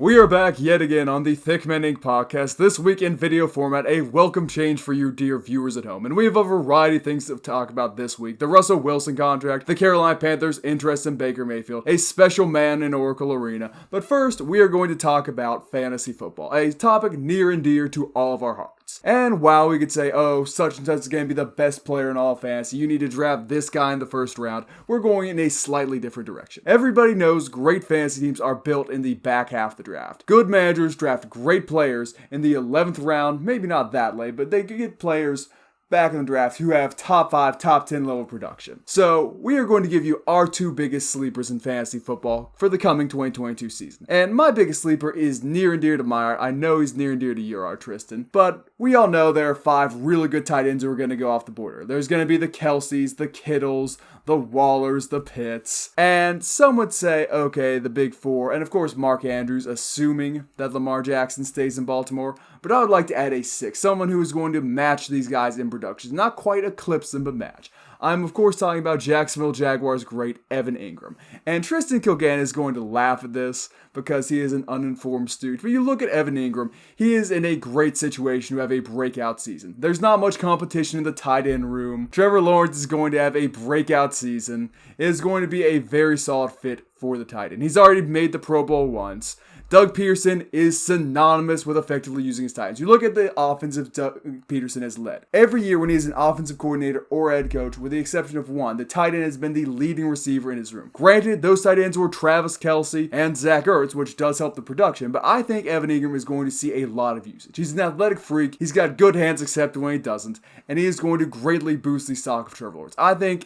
We are back yet again on the thiccmaninc podcast, this week in video format, a welcome change for you dear viewers at home. And we have a variety of things to talk about this week. The Russel Wilson contract, the Carolina Panthers' interest in Baker Mayfield, a special man in Oracle Arena. But first, we are going to talk about fantasy football, a topic near and dear to all of our hearts. And while we could say, oh, such and such is going to be the best player in all fantasy, you need to draft this guy in the first round, we're going in a slightly different direction. Everybody knows great fantasy teams are built in the back half of the draft. Good managers draft great players in the 11th round, maybe not that late, but they get players back in the draft who have top 5, top 10 level production. So we are going to give you our two biggest sleepers in fantasy football for the coming 2022 season. And my biggest sleeper is near and dear to my heart. I know he's near and dear to your heart, Tristan, but we all know there are 5 really good tight ends who are going to go off the border. There's going to be the Kelseys, the Kittles, the Wallers, the Pitts, and some would say, okay, the big 4, and of course Mark Andrews, assuming that Lamar Jackson stays in Baltimore. But I would like to add a 6, someone who is going to match these guys in production. Not quite eclipse them, but match. I'm of course talking about Jacksonville Jaguars great Evan Ingram. And Tristan Kilgannon is going to laugh at this because he is an uninformed student. But you look at Evan Ingram, he is in a great situation to have a breakout season. There's not much competition in the tight end room. Trevor Lawrence is going to have a breakout season. It is going to be a very solid fit for the tight end. He's already made the Pro Bowl once. Doug Peterson is synonymous with effectively using his tight ends. You look at the offensive Doug Peterson has led. Every year when he's an offensive coordinator or head coach, with the exception of one, the tight end has been the leading receiver in his room. Granted, those tight ends were Travis Kelce and Zach Ertz, which does help the production, but I think Evan Ingram is going to see a lot of usage. He's an athletic freak, he's got good hands except when he doesn't, and he is going to greatly boost the stock of Trevor Lawrence. I think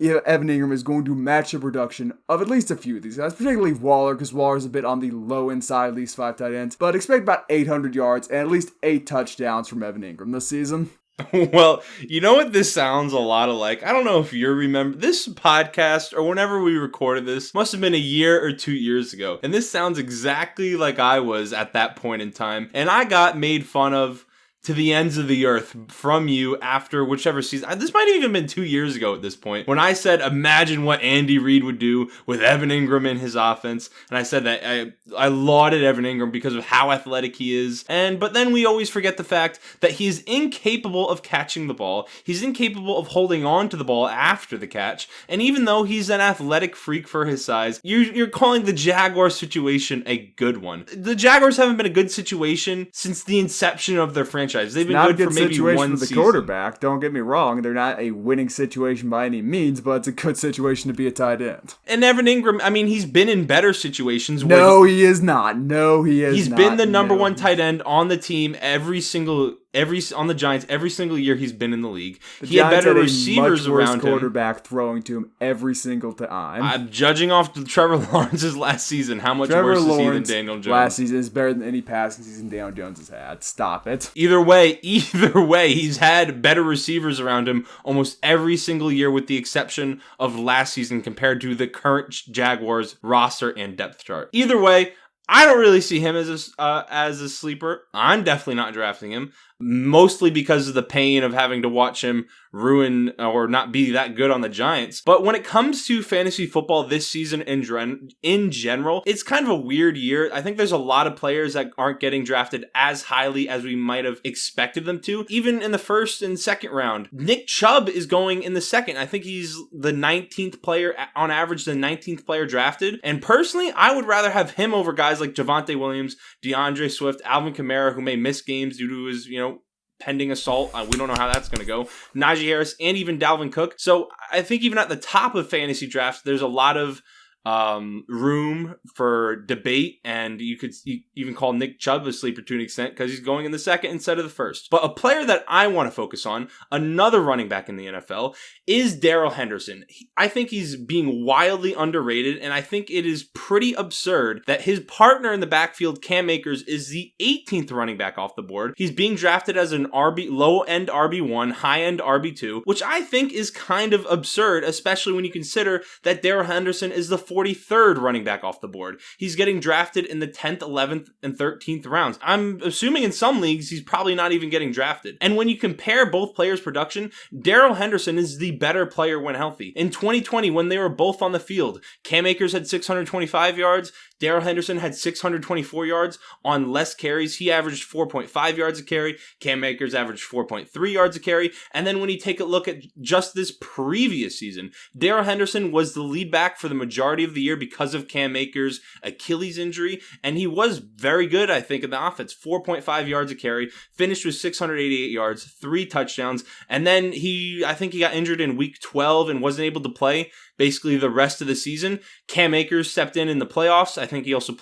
Evan Ingram is going to match the production of at least a few of these guys, particularly Waller, because Waller's a bit on the low end side of these 5 tight ends. But expect about 800 yards and at least 8 touchdowns from Evan Ingram this season. Well, you know what this sounds a lot like? I don't know if you remember this podcast or whenever we recorded this, must have been a year or 2 years ago. And this sounds exactly like I was at that point in time. And I got made fun of to the ends of the earth from you after whichever season. This might have even been 2 years ago at this point, when I said, imagine what Andy Reid would do with Evan Ingram in his offense. And I said that I lauded Evan Ingram because of how athletic he is. But then we always forget the fact that he is incapable of catching the ball. He's incapable of holding on to the ball after the catch. And even though he's an athletic freak for his size, you're calling the Jaguars situation a good one. The Jaguars haven't been a good situation since the inception of their franchise. They've been good for maybe one for the season. Quarterback. Don't get me wrong; they're not a winning situation by any means, but it's a good situation to be a tight end. And Evan Ingram, I mean, he's been in better situations. No, he is not. No, he is. He's been the number one tight end on the team on the Giants every single year he's been in the league. He had better receivers around him. Quarterback throwing to him every single time. I'm judging off Trevor Lawrence's last season. How much worse is he than Daniel Jones? Last season is better than any passing season Daniel Jones has had. Stop it. Either way, he's had better receivers around him almost every single year, with the exception of last season compared to the current Jaguars roster and depth chart. Either way, I don't really see him as a sleeper. I'm definitely not drafting him, mostly because of the pain of having to watch him ruin or not be that good on the Giants. But when it comes to fantasy football this season in general, it's kind of a weird year. I think there's a lot of players that aren't getting drafted as highly as we might have expected them to, even in the first and second round. Nick Chubb is going in the second. I think he's the 19th player, on average, the 19th player drafted. And personally, I would rather have him over guys like Javonte Williams, DeAndre Swift, Alvin Kamara, who may miss games due to his, pending assault. We don't know how that's going to go. Najee Harris and even Dalvin Cook. So I think even at the top of fantasy drafts, there's a lot of room for debate, and you could even call Nick Chubb a sleeper to an extent because he's going in the second instead of the first. But a player that I want to focus on, another running back in the NFL, is Darrell Henderson. I think he's being wildly underrated, and I think it is pretty absurd that his partner in the backfield, Cam Akers, is the 18th running back off the board. He's being drafted as an low-end RB1, high-end RB2, which I think is kind of absurd, especially when you consider that Darrell Henderson is the 43rd running back off the board. He's getting drafted in the 10th, 11th, and 13th rounds. I'm assuming in some leagues he's probably not even getting drafted. And when you compare both players' production, Darrell Henderson is the better player when healthy. In 2020, when they were both on the field, Cam Akers had 625 yards, Darrell Henderson had 624 yards on less carries. He averaged 4.5 yards a carry. Cam Akers averaged 4.3 yards a carry. And then when you take a look at just this previous season, Darrell Henderson was the lead back for the majority of the year because of Cam Akers' Achilles injury. And he was very good, I think, in the offense. 4.5 yards a carry, finished with 688 yards, 3 touchdowns. And then I think he got injured in week 12 and wasn't able to play basically the rest of the season. Cam Akers stepped in the playoffs. I think he also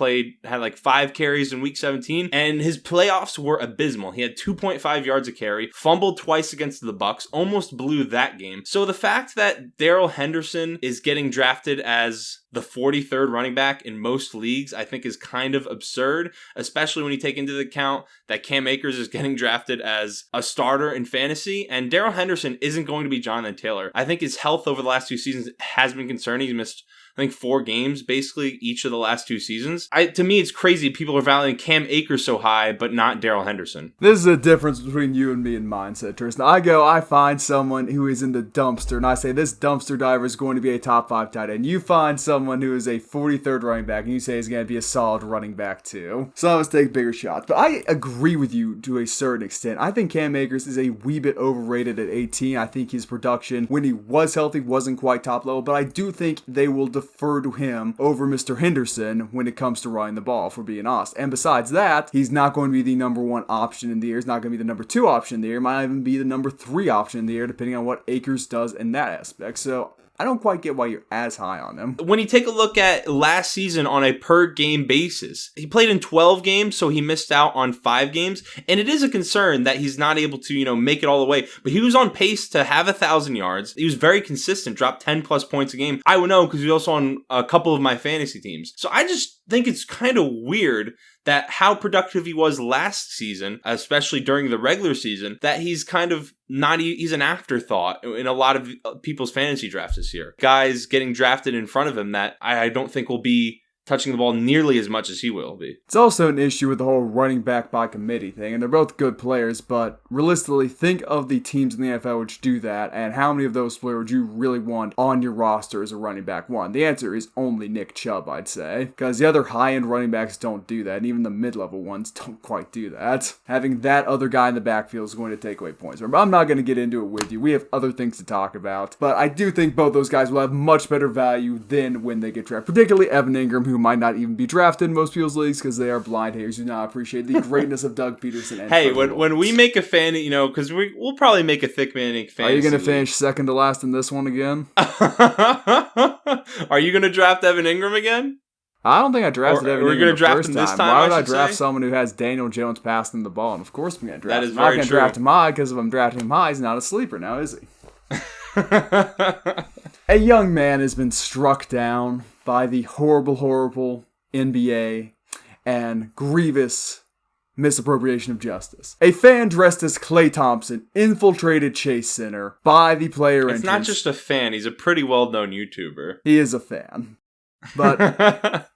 had like 5 carries in week 17, and his playoffs were abysmal. He had 2.5 yards a carry, fumbled twice against the Bucs, almost blew that game. So the fact that Darrell Henderson is getting drafted as the 43rd running back in most leagues, I think is kind of absurd, especially when you take into account that Cam Akers is getting drafted as a starter in fantasy, and Darrell Henderson isn't going to be Jonathan Taylor. I think his health over the last 2 seasons has been concerning. He's missed, I think, 4 games basically each of the last 2 seasons. To me, it's crazy people are valuing Cam Akers so high, but not Darrell Henderson. This is a difference between you and me in mindset, Tristan. I find someone who is in the dumpster, and I say this dumpster diver is going to be a top 5 tight end. You find someone who is a 43rd running back, and you say he's going to be a solid running back too. Some of us take bigger shots, but I agree with you to a certain extent. I think Cam Akers is a wee bit overrated at 18. I think his production, when he was healthy, wasn't quite top level, but I do think they will defer to him over Mr. Henderson when it comes to running the ball, if we're being honest. And besides that, he's not going to be the number 1 option in the air. He's not going to be the number 2 option in the air. He might even be the number 3 option in the air, depending on what Akers does in that aspect. So I don't quite get why you're as high on him. When you take a look at last season on a per game basis, he played in 12 games, so he missed out on 5 games. And it is a concern that he's not able to, make it all the way. But he was on pace to have 1,000 yards. He was very consistent, dropped 10 plus points a game. I would know because he was also on a couple of my fantasy teams. So I just think it's kind of weird that how productive he was last season, especially during the regular season, that he's kind of he's an afterthought in a lot of people's fantasy drafts this year. Guys getting drafted in front of him that I don't think will be touching the ball nearly as much as he will be. It's also an issue with the whole running back by committee thing, and they're both good players, but realistically, think of the teams in the NFL which do that, and how many of those players would you really want on your roster as a running back 1? The answer is only Nick Chubb, I'd say, because the other high-end running backs don't do that, and even the mid-level ones don't quite do that. Having that other guy in the backfield is going to take away points. But I'm not going to get into it with you. We have other things to talk about, but I do think both those guys will have much better value than when they get drafted, particularly Evan Ingram, who might not even be drafted in most people's leagues because they are blind haters who do not appreciate the greatness of Doug Peterson. And hey, when we make a fan, because we'll probably make a thiccmaninc fan. Are you going to finish second to last in this one again? Are you going to draft Evan Ingram again? I don't think I drafted Evan Ingram gonna draft first him this time. Why would I draft someone who has Daniel Jones passing the ball? And of course I'm going to draft him. That is very true. I'm not going to draft him high because if I'm drafting him high, he's not a sleeper now, is he? A young man has been struck down by the horrible NBA and grievous misappropriation of justice. A fan dressed as Klay Thompson infiltrated Chase Center by the player entrance. It's not just a fan, he's a pretty well-known YouTuber. He is a fan. But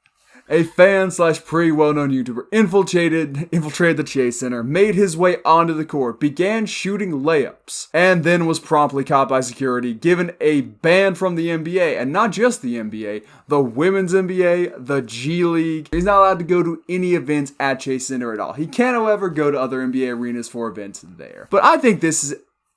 a fan / pretty well-known YouTuber infiltrated the Chase Center, made his way onto the court, began shooting layups, and then was promptly caught by security, given a ban from the NBA, and not just the NBA, the Women's NBA, the G League. He's not allowed to go to any events at Chase Center at all. He can, however, go to other NBA arenas for events there. But I think this is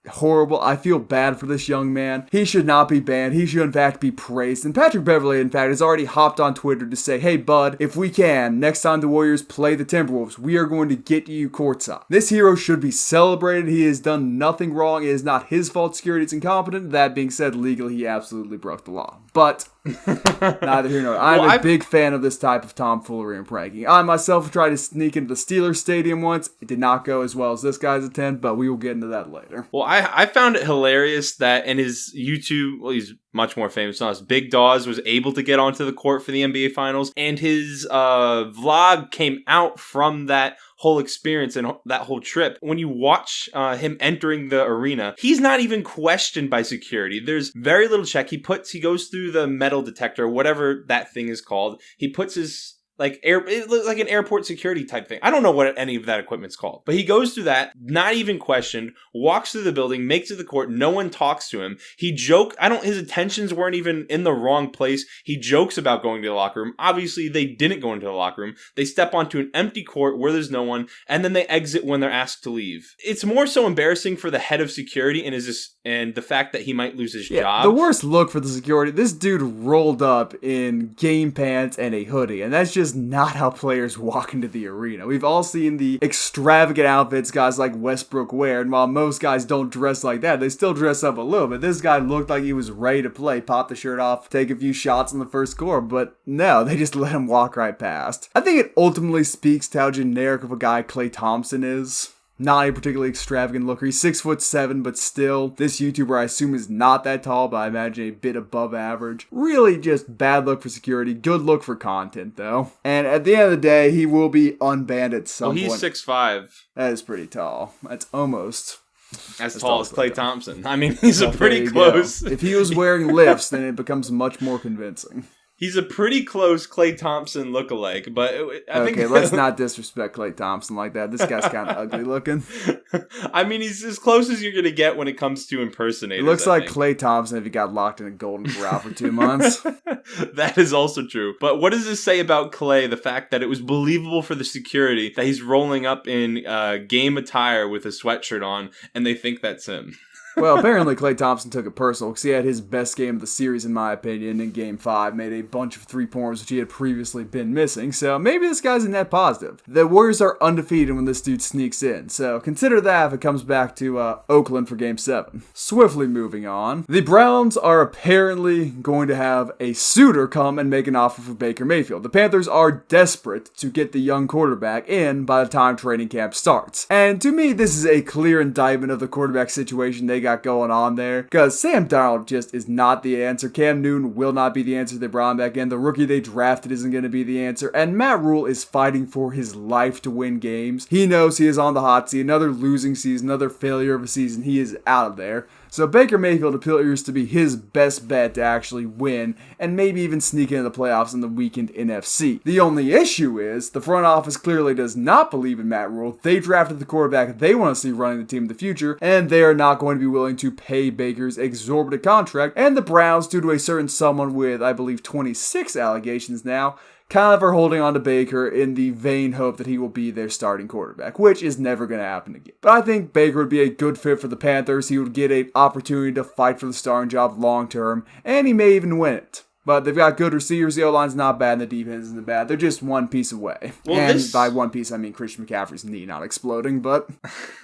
horrible. I feel bad for this young man. He should not be banned. He should in fact be praised. And Patrick Beverley, in fact, has already hopped on Twitter to say, hey bud, if we can, next time the Warriors play the Timberwolves, we are going to get you courtside. This hero should be celebrated. He has done nothing wrong. It is not his fault security is incompetent. That being said, legally he absolutely broke the law. But neither here nor there. I'm a big fan of this type of tomfoolery and pranking. I myself tried to sneak into the Steelers stadium once. It did not go as well as this guy's attempt, but we will get into that later. Well, I found it hilarious that in his YouTube, well, he's much more famous than us, Big Daws was able to get onto the court for the NBA Finals, and his vlog came out from that whole experience and that whole trip. When you watch him entering the arena, he's not even questioned by security. There's very little check. He goes through the metal detector, whatever that thing is called. He puts his it looks like an airport security type thing. I don't know what any of that equipment's called, but he goes through that, not even questioned, walks through the building, makes it to the court. No one talks to him. He his intentions weren't even in the wrong place. He jokes about going to the locker room. Obviously, they didn't go into the locker room. They step onto an empty court where there's no one, and then they exit when they're asked to leave. It's more so embarrassing for the head of security and the fact that he might lose his job. The worst look for the security, this dude rolled up in game pants and a hoodie, and that's just not how players walk into the arena. We've all seen the extravagant outfits guys like Westbrook wear, and while most guys don't dress like that, they still dress up a little bit. This guy looked like he was ready to play, pop the shirt off, take a few shots in the first quarter, but no, they just let him walk right past. I think it ultimately speaks to how generic of a guy Klay Thompson is. Not a particularly extravagant looker. He's 6'7", but still, this YouTuber I assume is not that tall, but I imagine a bit above average. Really just bad look for security, good look for content though. And at the end of the day, he will be unbanned at some point. Well, he's 6'5". That is pretty tall. That's almost as tall as Klay Thompson. I mean, he's a pretty close. If he was wearing lifts, then it becomes much more convincing. He's a pretty close Klay Thompson lookalike, but I think... Okay, let's not disrespect Klay Thompson like that. This guy's kind of ugly looking. I mean, he's as close as you're going to get when it comes to impersonators. He looks like Klay Thompson if he got locked in a golden corral for 2 months. That is also true. But what does this say about Klay? The fact that it was believable for the security that he's rolling up in game attire with a sweatshirt on, and they think that's him. Well, apparently Klay Thompson took it personal because he had his best game of the series, in my opinion, in Game 5. Made a bunch of three-pointers, which he had previously been missing. So maybe this guy's a net positive. The Warriors are undefeated when this dude sneaks in. So consider that if it comes back to Oakland for Game 7. Swiftly moving on. The Browns are apparently going to have a suitor come and make an offer for Baker Mayfield. The Panthers are desperate to get the young quarterback in by the time training camp starts. And to me, this is a clear indictment of the quarterback situation they got going on there, because Sam Darnold just is not the answer. Cam Newton will not be the answer they brought him back in. The rookie they drafted isn't going to be the answer, and Matt Rule is fighting for his life to win games. He knows he is on the hot seat. Another losing season, another failure of a season. He is out of there. So Baker Mayfield appears to be his best bet to actually win and maybe even sneak into the playoffs in the weakened NFC. The only issue is the front office clearly does not believe in Matt Rule. They drafted the quarterback they want to see running the team in the future, and they are not going to be willing to pay Baker's exorbitant contract. And the Browns, due to a certain someone with, I believe, 26 allegations now, kind of are holding on to Baker in the vain hope that he will be their starting quarterback, which is never going to happen again. But I think Baker would be a good fit for the Panthers. He would get an opportunity to fight for the starting job long term, and he may even win it. But they've got good receivers. The O-line's not bad, and the defense isn't bad. They're just one piece away. Well, by one piece, I mean Christian McCaffrey's knee not exploding, but...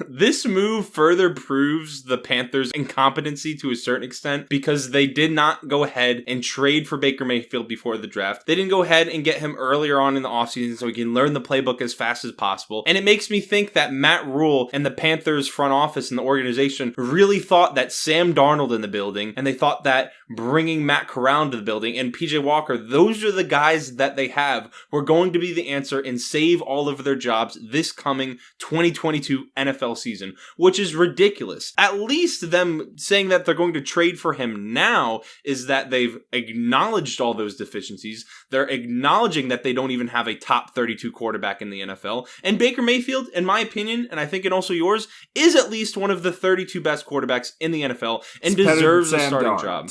This move further proves the Panthers' incompetency to a certain extent, because they did not go ahead and trade for Baker Mayfield before the draft. They didn't go ahead and get him earlier on in the offseason so he can learn the playbook as fast as possible. And it makes me think that Matt Rule and the Panthers front office and the organization really thought that Sam Darnold in the building, and they thought that bringing Matt Corral to the building and PJ Walker, those are the guys that they have who are going to be the answer and save all of their jobs this coming 2022 NFL season, which is ridiculous. At least them saying that they're going to trade for him now is that they've acknowledged all those deficiencies. They're acknowledging that they don't even have a top 32 quarterback in the NFL. And Baker Mayfield, in my opinion, and I think in also yours, is at least one of the 32 best quarterbacks in the NFL and deserves a starting job.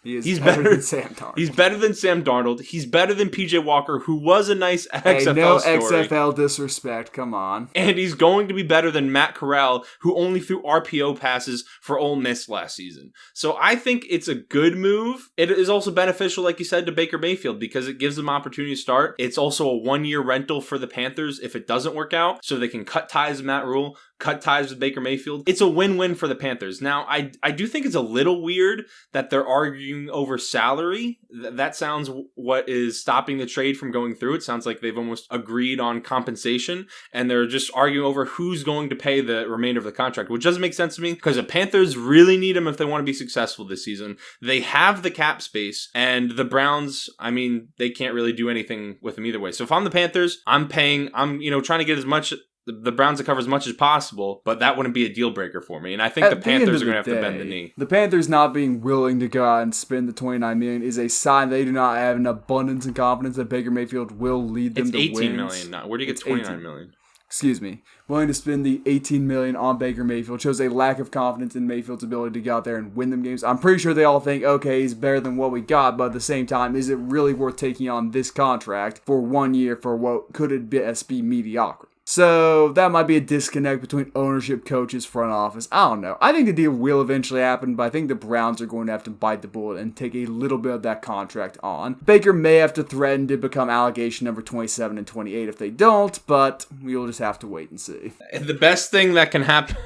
He's better than Sam Darnold. He's better than Sam Darnold. He's better than PJ Walker, who was a nice XFL no story. XFL disrespect, come on. And he's going to be better than Matt Corral, who only threw RPO passes for Ole Miss last season. So I think it's a good move. It is also beneficial, like you said, to Baker Mayfield because it gives them opportunity to start. It's also a 1-year rental for the Panthers if it doesn't work out, so they can cut ties with Matt Rule, cut ties with Baker Mayfield. It's a win-win for the Panthers. Now, I do think it's a little weird that they're arguing over salary. That sounds what is stopping the trade from going through. It sounds like they've almost agreed on compensation, and they're just arguing over who's going to pay the remainder of the contract, which doesn't make sense to me because the Panthers really need him if they want to be successful this season. They have the cap space, and the Browns, I mean, they can't really do anything with him either way. So if I'm the Panthers, I'm trying to get as much the Browns to cover as much as possible, but that wouldn't be a deal breaker for me. And I think the Panthers are going to have to bend the knee. The Panthers not being willing to go out and spend the $29 million is a sign they do not have an abundance and confidence that Baker Mayfield will lead them to wins. It's $18 million now. Where do you get $29 million? Excuse me. Willing to spend the $18 million on Baker Mayfield shows a lack of confidence in Mayfield's ability to go out there and win them games. I'm pretty sure they all think, okay, he's better than what we got, but at the same time, is it really worth taking on this contract for 1 year for what could at best be mediocrity? So that might be a disconnect between ownership, coaches, front office. I don't know. I think the deal will eventually happen, but I think the Browns are going to have to bite the bullet and take a little bit of that contract on. Baker may have to threaten to become allegation number 27 and 28 if they don't, but we'll just have to wait and see. The best thing that can happen...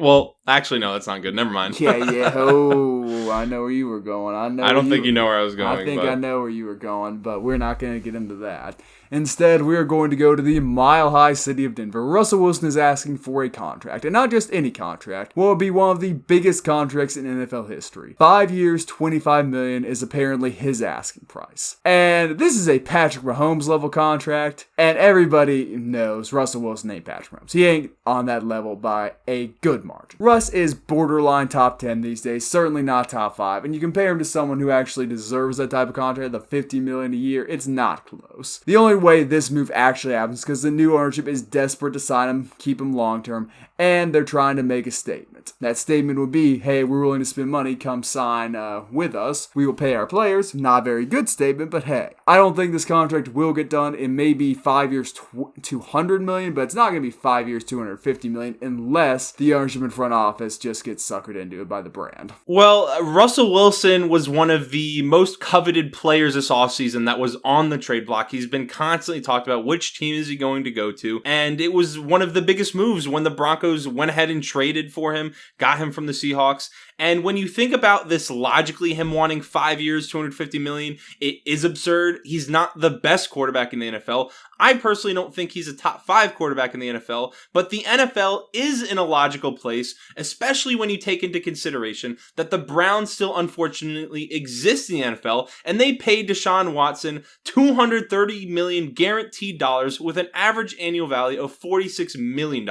well, actually, no, that's not good. Never mind. Yeah. Oh, I know where you were going. I don't think you know where I was going. I think I know where you were going, but we're not going to get into that. Instead, we are going to go to the mile-high city of Denver. Russell Wilson is asking for a contract, and not just any contract. What would be one of the biggest contracts in NFL history. 5 years, $25 million is apparently his asking price. And this is a Patrick Mahomes level contract, and everybody knows Russell Wilson ain't Patrick Mahomes. He ain't on that level by a good margin. Russ is borderline top 10 these days, certainly not top 5, and you compare him to someone who actually deserves that type of contract, the $50 million a year, it's not close. The only way this move actually happens because the new ownership is desperate to sign him, keep him long term, and they're trying to make a statement. That statement would be, hey, we're willing to spend money, come sign with us. We will pay our players. Not a very good statement, but hey. I don't think this contract will get done. It may be 5 years, $200 million, but it's not going to be 5 years, $250 million unless the ownership and front office just gets suckered into it by the brand. Well, Russell Wilson was one of the most coveted players this offseason that was on the trade block. He's been constantly talked about which team is he going to go to, and it was one of the biggest moves when the Broncos went ahead and traded for him, got him from the Seahawks. And when you think about this logically, him wanting 5 years, $250 million, it is absurd. He's not the best quarterback in the NFL. I personally don't think he's a top 5 quarterback in the NFL, but the NFL is in a logical place, especially when you take into consideration that the Browns still unfortunately exist in the NFL, and they paid Deshaun Watson $230 million guaranteed dollars with an average annual value of $46 million,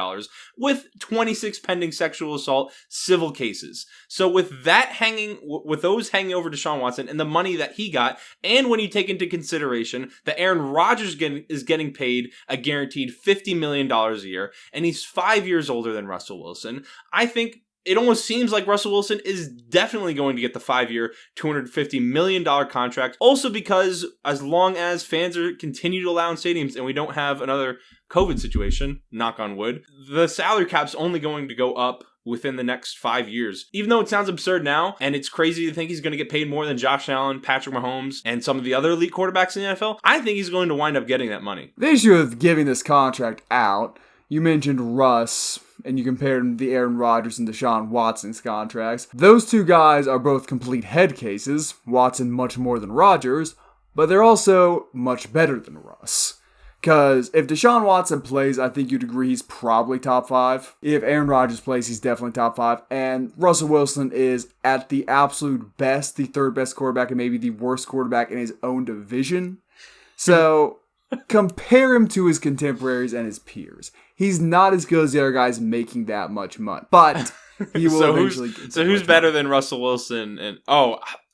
with 26 pending sexual assault civil cases. So with those hanging over Deshaun Watson and the money that he got, and when you take into consideration that Aaron Rodgers is getting paid a guaranteed $50 million a year, and he's 5 years older than Russell Wilson, I think it almost seems like Russell Wilson is definitely going to get the 5-year, $250 million contract. Also because as long as fans continue to allow in stadiums and we don't have another COVID situation, knock on wood, the salary cap's only going to go up within the next 5 years. Even though it sounds absurd now, and it's crazy to think he's going to get paid more than Josh Allen, Patrick Mahomes, and some of the other elite quarterbacks in the NFL, I think he's going to wind up getting that money. The issue of giving this contract out, you mentioned Russ, and you compared the Aaron Rodgers and Deshaun Watson's contracts. Those two guys are both complete head cases, Watson much more than Rodgers, but they're also much better than Russ. Because if Deshaun Watson plays, I think you'd agree he's probably top 5. If Aaron Rodgers plays, he's definitely top 5. And Russell Wilson is at the absolute best, the third best quarterback, and maybe the worst quarterback in his own division. So compare him to his contemporaries and his peers. He's not as good as the other guys making that much money, but he will eventually get So who's better than Russell Wilson? And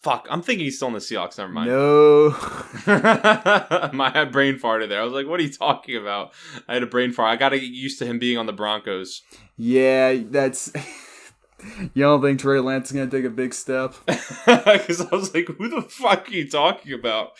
fuck, I'm thinking he's still in the Seahawks. Never mind. No. My brain farted there. I was like, what are you talking about? I had a brain fart. I got to get used to him being on the Broncos. Yeah, that's... You don't think Trey Lance is going to take a big step? Because I was like, who the fuck are you talking about?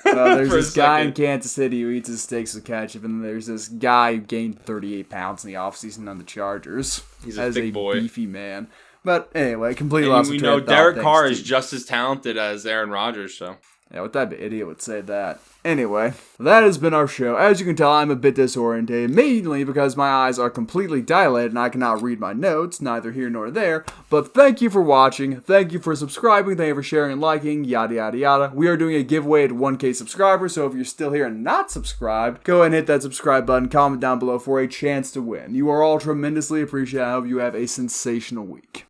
There's this guy in Kansas City who eats his steaks with ketchup, and there's this guy who gained 38 pounds in the offseason on the Chargers. He's a big boy. Beefy man. But anyway, completely lost the train of thought. Derek Carr is just as talented as Aaron Rodgers, so... Yeah, what type of idiot would say that? Anyway, that has been our show. As you can tell, I'm a bit disoriented, mainly because my eyes are completely dilated and I cannot read my notes, neither here nor there. But thank you for watching, thank you for subscribing, thank you for sharing and liking, yada yada yada. We are doing a giveaway at 1K subscribers, so if you're still here and not subscribed, go ahead and hit that subscribe button, comment down below for a chance to win. You are all tremendously appreciated. I hope you have a sensational week.